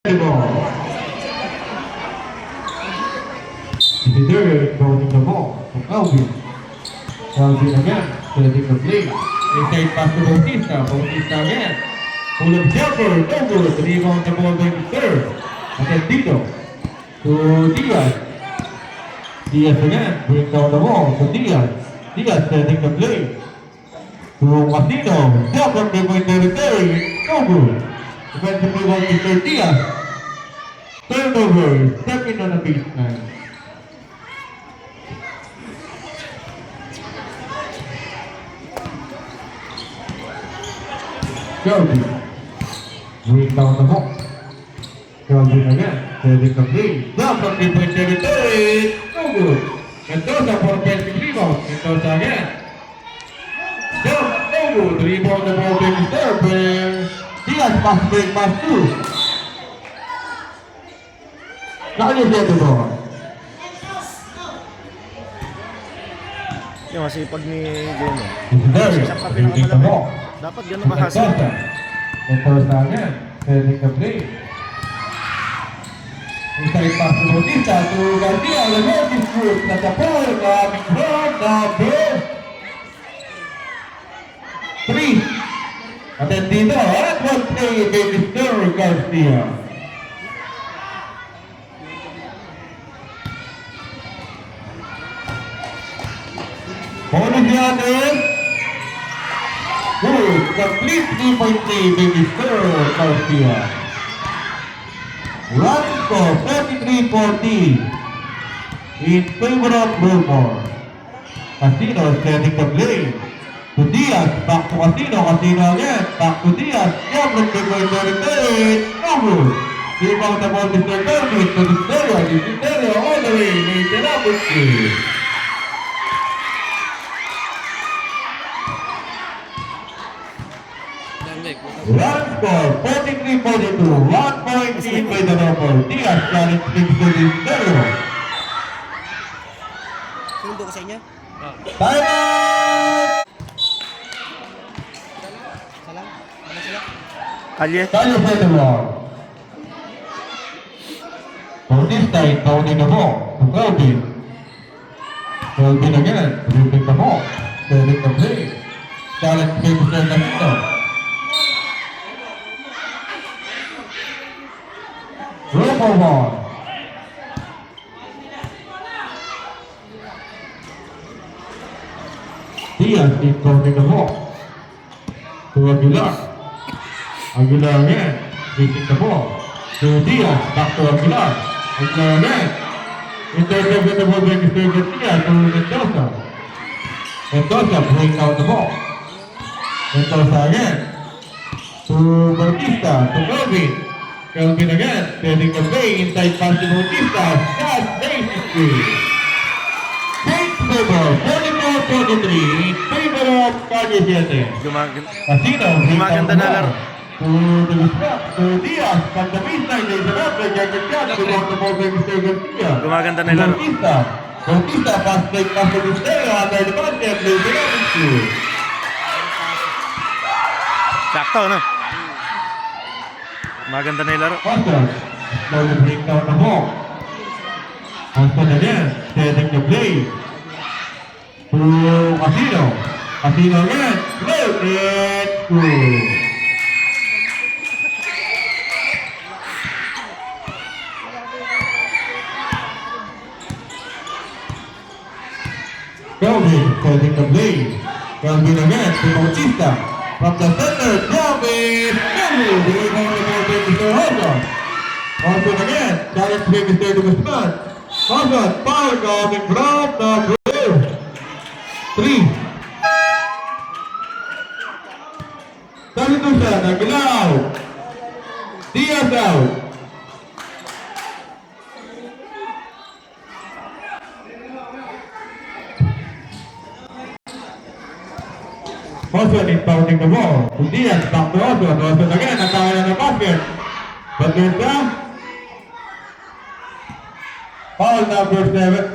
ball. Third, throwing the ball to Alvin. Alvin again, setting the play. Inside pass to Bautista. Bautista again. Full of jumper, over. The rebound the ball going to third. And then Tito to Diaz. Diaz again, bring down the ball to Diaz. Diaz setting the play. To Masino. Jumper, they're going to return. No good. Defensively going to third Diaz. Turnover, stepping on the baseline. Kelvin. Bring down the ball. Kelvin again. Setting the play. Jump from 3-point territory. No good. Mendoza for offensive rebound. Mendoza again. Jump. No good. Rebound the ball to serve. Diaz pass break pass two. Nakalimutan the ball. Yung masipag ni Jeno. Siya pa pinakamalapit. Dapat gano'n mahasip. Mendoza again. Setting the play. Inside pass to Bautista to Garcia. Lamont is good. Natapol. Coming from number 3. And then dito, at one play by Mr. Garcia. Bonus natin. Good. Complete 3-point play by Mr. Garcia. Run score 33-40 in favor of Brewmore. Casino setting the play. To Diaz, back to Casino, Casino again, back to Diaz, Gabriel going to return, no good. Rebound the ball, Mr. Dermot to Disterio, all the way, made the number 2. Run score, 43-42, 1 point lead by the number, Diaz challenge things to Disterio. Sinundo ko sa inyo? Time out! Salam? Ano sila? Kalye. Tayo sa the ball. Bautista inbounding the ball to Kelvin. Kelvin again, dribbling the ball, setting the play. Challenge play to Sir Camino. Throw for ball. Diaz inbounding the ball to Aguilar. Aguilar again, beating the ball to Diaz, back to Aguilar. Aguilar again, intercepted the ball by Mr. Garcia to Mendoza. Mendoza bring down the ball. Mendoza again to Bautista, to Kelvin. Kelvin again, setting the play, inside pass to Bautista. Shot, basically. Great favor, 44-43 in favor of Calle 7. Casino, Gumaganda na laro. to the spot, to Diaz, from the baseline, there's an up, rejected shot, to the ball by Mr. Garcia. Gumaganda na laro. Bautista, pass break pass to Disterio, under the basket, there's an up, Sakto, no? Maganda na yung laro. Austin, slowly bring down the ball. Austin again, setting the play. To Casino. Casino again, play, it's good. Kelvin setting the play. Kelvin again to Bautista. From the center, Kelvin. Kelvin, the rebound the ball by Mr. Hodson. Hodson again, challenge by Mr. Guzman. Hodson, foul coming from number 3. Substitution, Aguilar out. Diaz out. Hodson inbounding the ball to Diaz, back to Hodson. Hodson again, natawa na basket. But there's a foul number 7.